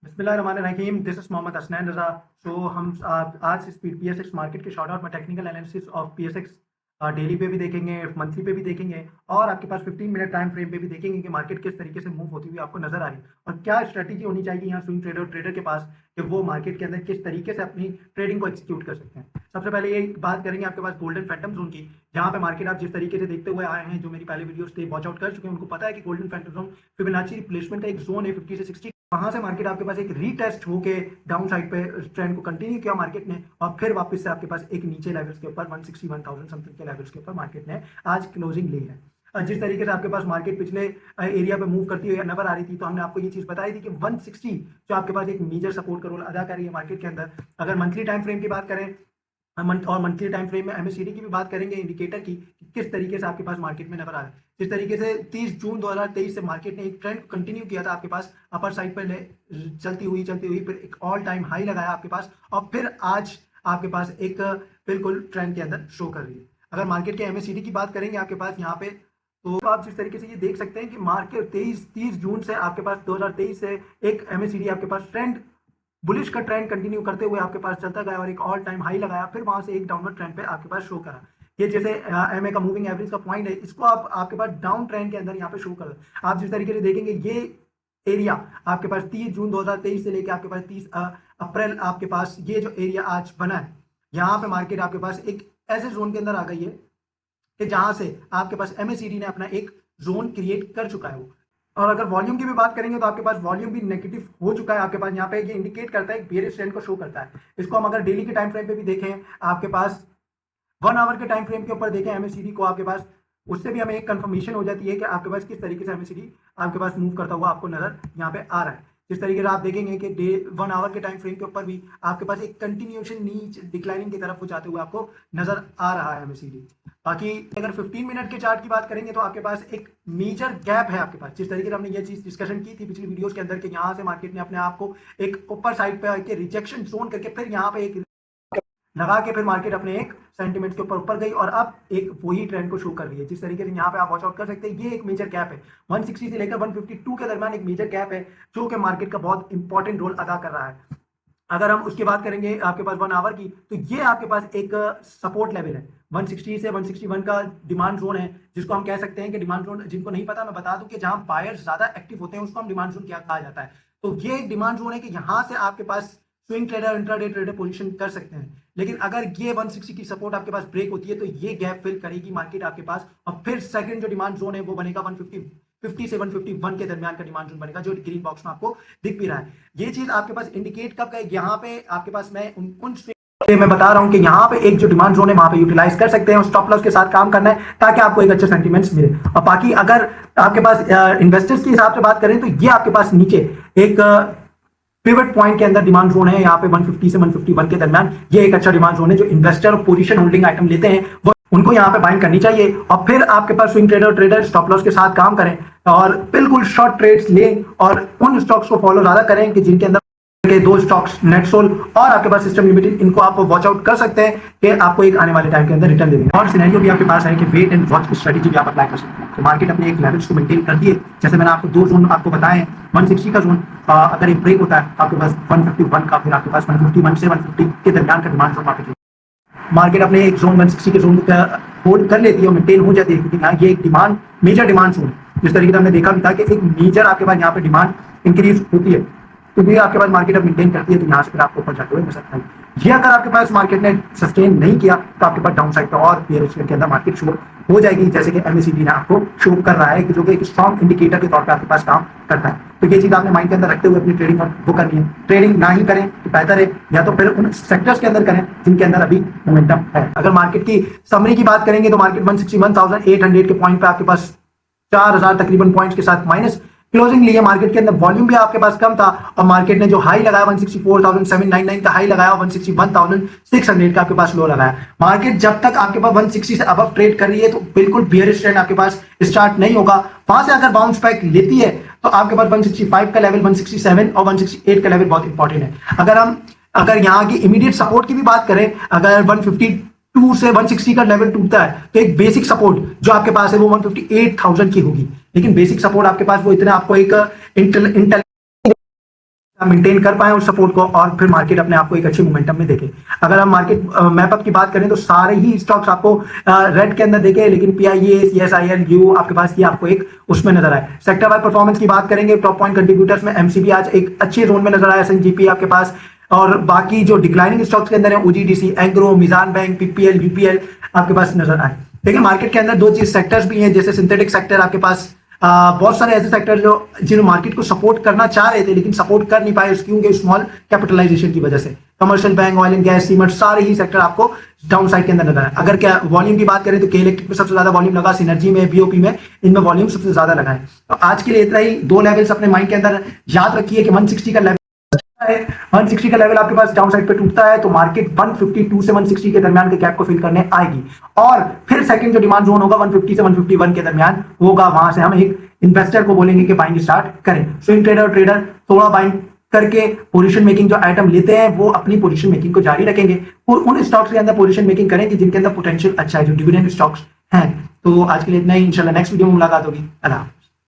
बिस्मिल्लाहिर्रहमानिर्रहीम। This is Mohammad Hasnain रजा। हम आज इस पीएसएक्स मार्केट के शॉर्ट आउट में technical analysis of PSX daily पे भी देखेंगे, मंथली पे भी देखेंगे और आपके पास 15 मिनट टाइम फ्रेम पे भी देखेंगे कि मार्केट किस तरीके से मूव होती हुई आपको नजर आ रही है और क्या स्ट्रेटेजी होनी चाहिए यहाँ स्विंग ट्रेडर के पास कि वो मार्केट के अंदर किस तरीके से अपनी ट्रेडिंग को एक्सिक्यूट कर सकते हैं। सबसे पहले ये बात करेंगे आपके पास गोल्डन फैंटम जोन की, जहाँ पे मार्केट आप जिस तरीके से देखते हुए आए हैं, जो मेरी पहले वीडियोस थे वॉच आउट कर चुके हैं, उनको पता है कि golden Phantom zone Fibonacci replacement का एक जोन है 50 से 60। वहां से मार्केट आपके पास एक रीटेस्ट होके डाउन साइड पे ट्रेंड को कंटिन्यू किया मार्केट ने और फिर वापस से आपके पास एक नीचे लेवल्स के ऊपर 161,000 समथिंग के लेवल्स के ऊपर मार्केट ने आज क्लोजिंग ली है। जिस तरीके से आपके पास मार्केट पिछले एरिया पे मूव करती हुई नजर आ रही थी, तो हमने आपको ये चीज बताई थी कि 160 जो आपके पास एक मेजर सपोर्ट का रोल अदा कर रही है मार्केट के अंदर। अगर मंथली टाइम फ्रेम की बात करें और मंथली टाइम फ्रेम में एमएससीडी की भी बात करेंगे, इंडिकेटर की किस तरीके से आपके पास मार्केट में नजर आ रहा है। जिस तरीके से 30 जून 2023 से मार्केट ने एक ट्रेंड कंटिन्यू किया था, आपके पास अपर साइड पर चलती हुई फिर एक ऑल टाइम हाई लगाया आपके पास और फिर आज आपके पास एक बिल्कुल ट्रेंड के अंदर शो कर रही है। अगर मार्केट के एमएससीडी की बात करेंगे आपके पास यहाँ पे, तो आप जिस तरीके से ये देख सकते हैं कि मार्केट 30 जून से आपके पास 2023 से एक एमएससीडी आपके पास ट्रेंड बुलिश का ट्रेंड कंटिन्यू करते हुए आपके पास चलता गया और एक ऑल टाइम हाई लगाया, फिर वहां से एक डाउनवर्ड ट्रेंड पे आपके पास शो करा। ये जैसे एमए का मूविंग एवरेज का पॉइंट है, इसको आप आपके पास डाउन ट्रेंड के अंदर यहाँ पे शो कर, आप जिस तरीके से देखेंगे ये एरिया आपके पास 30 जून 2023 से लेकर आपके पास 30 अप्रैल आपके पास ये जो एरिया आज बना है, यहाँ पे मार्केट आपके पास एक ऐसे जोन के अंदर आ गई है कि जहां से आपके पास एमएससीडी ने अपना एक जोन क्रिएट कर चुका है। और अगर वॉल्यूम की भी बात करेंगे तो आपके पास वॉल्यूम भी नेगेटिव हो चुका है आपके पास। यहाँ पे ये इंडिकेट करता है, बेयरिश ट्रेंड को शो करता है। इसको हम अगर डेली के टाइम फ्रेम पे भी देखें, आपके पास 1 आवर के टाइम फ्रेम के ऊपर देखें एमएससीडी को, आपके पास उससे भी हमें एक कंफर्मेशन हो जाती है कि आपके पास किस तरीके से एमएससीडी आपके पास मूव करता हुआ आपको नजर यहाँ पे आ रहा है। जिस तरीके से आप देखेंगे कि 1 आवर के टाइम फ्रेम के ऊपर भी आपके पास एक कंटिन्यूएशन नीचे डिक्लाइनिंग की तरफ जाते हुए आपको नजर आ रहा है एमएससीडी। बाकी अगर 15 मिनट के चार्ट की बात करेंगे तो आपके पास एक मेजर गैप है आपके पास। जिस तरीके से हमने ये चीज डिस्कशन की थी पिछली वीडियोस के अंदर कि यहाँ से मार्केट ने अपने आप को एक ऊपर साइड पे आके रिजेक्शन जोन करके फिर यहाँ पे एक लगा के फिर मार्केट अपने एक सेंटिमेंट के ऊपर गई और अब एक वही ट्रेंड को शो कर रही है। जिस तरीके से यहाँ पे आप वॉच आउट कर सकते हैं, ये एक मेजर गैप है 160 से लेकर 152 के दरमियान एक मेजर गैप है जो कि मार्केट का बहुत इंपॉर्टेंट रोल अदा कर रहा है। अगर हम उसकी बात करेंगे आपके पास 1 आवर की, तो ये आपके पास एक सपोर्ट लेवल है 160 से 161 का डिमांड जोन है, जिसको हम कह सकते हैं कि डिमांड जोन, जिनको नहीं पता मैं बता दूं कि जहां बायर्स ज्यादा एक्टिव होते हैं उसको हम डिमांड जोन क्या कहा जाता है। तो ये एक डिमांड जोन है कि यहाँ से आपके पास swing trader intraday trader position कर सकते हैं। लेकिन अगर ये 160 की सपोर्ट आपके पास ब्रेक होती है तो ये गैप फिल करेगी मार्केट आपके पास और फिर सेकंड जो डिमांड जोन है वो बनेगा 150 से 151 के दरमियान का डिमांड जोन बनेगा, जो ग्रीन बॉक्स में आपको दिख भी रहा है। ये चीज आपके पास इंडिकेट कब का, यहाँ पे आपके पास मैं बता रहा हूं कि यहाँ पे एक जो डिमांड जोन है वहां पे यूटिलाइज कर सकते हैं और स्टॉप लॉस के साथ काम करना है ताकि आपको एक अच्छा सेंटीमेंट्स मिले। और बाकी अगर आपके पास इन्वेस्टर्स के हिसाब से बात करें तो ये आपके पास नीचे एक पिवट पॉइंट के अंदर डिमांड जोन है, यहाँ पे 150 से 151 के दरमियान ये एक अच्छा डिमांड जोन है। जो इन्वेस्टर पोजीशन होल्डिंग आइटम लेते हैं वो उनको यहाँ पे बाइंग करनी चाहिए और फिर आपके पास स्विंग ट्रेडर स्टॉप लॉस के साथ काम करें और बिल्कुल शॉर्ट ट्रेड्स लें और उन स्टॉक्स को फॉलो ज्यादा करें कि जिनके अंदर के 2 स्टॉक्स नेटसोल और आपके पास सिस्टम लिमिटेड, इनको आप वॉच आउट कर सकते हैं कि आपको एक आने वाले टाइम के अंदर रिटर्न देंगे। और सिनेरियो भी आपके पास है कि वेट एंड वॉच की स्ट्रेटेजी भी आप अप्लाई कर सकते हैं। तो मार्केट अपने एक लेवल्स को मेंटेन कर दिए, जैसे मैंने आपको 2 जोन आपको बताए, 160 का जोन अगर एक ब्रेक होता है आपके पास 151 का, फिर आपके पास 151 से 150 के दरमियान का डिमांड जोन मार्केट अपने एक जोन 160 के जोन का होल्ड कर लेती है और मेंटेन हो जाती है, क्योंकि यहाँ ये एक डिमांड मेजर डिमांड जोन है। जिस तरीके से हमने देखा भी था कि एक मेजर आपके पास यहाँ पे डिमांड इंक्रीज होती है, क्योंकि आपके पास मार्केट अब मेंटेन करती है तो यहाँ से फिर आपको ऊपर जाते हुए नजर आएगी। ये अगर आपके पास मार्केट ने सस्टेन नहीं किया तो आपके पास डाउन साइड पे और बेयरिश के अंदर मार्केट शो हो जाएगी, जैसे कि एमएससीडी ने आपको शो कर रहा है कि जो कि एक स्ट्रॉन्ग इंडिकेटर के तौर पे आपके पास काम करता है। तो ये चीज आपने माइंड के अंदर रखते हुए अपनी ट्रेडिंग वो करनी है। ट्रेडिंग ना ही करें तो बेहतर है, या तो फिर उन सेक्टर्स के अंदर करें जिनके अंदर अभी मोमेंटम है। अगर मार्केट की समरी की बात करेंगे तो मार्केट 161,800 के पॉइंट पे आपके पास 4000 तकरीबन पॉइंट्स के साथ माइनस क्लोजिंग ली है। मार्केट के अंदर वॉल्यूम भी आपके पास कम था और मार्केट ने जो हाई लगाया 164,799 का हाई लगाया, 161,600 का आपके पास लो लगाया। मार्केट जब तक आपके पास 160 से अबव ट्रेड कर रही है तो बिल्कुल बेयरिश ट्रेंड आपके पास स्टार्ट नहीं होगा। वहां से अगर बाउंस बैक लेती है तो आपके पास 165 का लेवल, 167 और 168 का लेवल बहुत इंपॉर्टेंट है। अगर यहाँ की इमीडिएट सपोर्ट की भी बात करें, अगर 152 से 160 का लेवल टूटता है तो एक बेसिक सपोर्ट जो आपके पास है वो 158,000 की होगी। लेकिन बेसिक सपोर्ट आपके पास वो इतना आपको एक मेंटेन कर पाए उस सपोर्ट को और फिर मार्केट अपने आप को एक अच्छे मोमेंटम में देखे। अगर हम मार्केट मैपअप की बात करें तो सारे ही स्टॉक्स आपको रेड के अंदर देखे, लेकिन पीआईए, सीएसआईएल, यू आपके पास ये आपको एक उसमें नजर आए। सेक्टर वाइज परफॉर्मेंस की बात करेंगे, टॉप पॉइंट कंट्रीब्यूटर्स में एमसीबी आज एक अच्छे जोन में नजर आया, एसएनजीपी आपके पास, और बाकी जो डिक्लाइनिंग स्टॉक्स के अंदर है OGDC, agro, Meezan bank, PPL, UPL आपके पास नजर आए। देखिए मार्केट के अंदर दो चीज सेक्टर्स भी हैं, जैसे सिंथेटिक सेक्टर आपके पास बहुत सारे ऐसे सेक्टर जो जिन्होंने मार्केट को सपोर्ट करना चाह रहे थे लेकिन सपोर्ट कर नहीं पाए, क्योंकि स्मॉल कैपिटलाइजेशन की वजह से। Commercial bank, oil and gas, cement, सारे ही सेक्टर आपको डाउन साइड के अंदर नजर आए। अगर क्या वॉल्यूम की बात करें तो के इलेक्ट्रिक में सबसे ज्यादा वॉल्यूम लगा, सिनर्जी में, बीओपी में, इनमें वॉल्यूम सबसे ज्यादा लगा है। तो आज के लिए इतना ही। दो लेवल्स अपने माइंड के अंदर याद रखिए कि 160 का लेवल है, 160 का लेवल आपके पास डाउन साइड पे टूटता है तो मार्केट 152 से 160 के दरमियान के गैप को फिल करने आएगी, और फिर सेकंड जो डिमांड जोन होगा 150 से 151 के दरमियान होगा, वहां से हम एक इन्वेस्टर को बोलेंगे कि बाइंग स्टार्ट करें। स्विंग ट्रेडर थोड़ा बाइंग करके पोजीशन मेकिंग जो आइटम लेते हैं वो अपनी पोजीशन मेकिंग को जारी रखेंगे और उन स्टॉक्स के अंदर पोजीशन मेकिंग करेंगे जिनके अंदर पोटेंशियल अच्छा है, जो डिविडेंड स्टॉक्स हैं। तो आज के लिए इतना ही, इंशाल्लाह नेक्स्ट वीडियो में मुलाकात होगी। अल्लाह।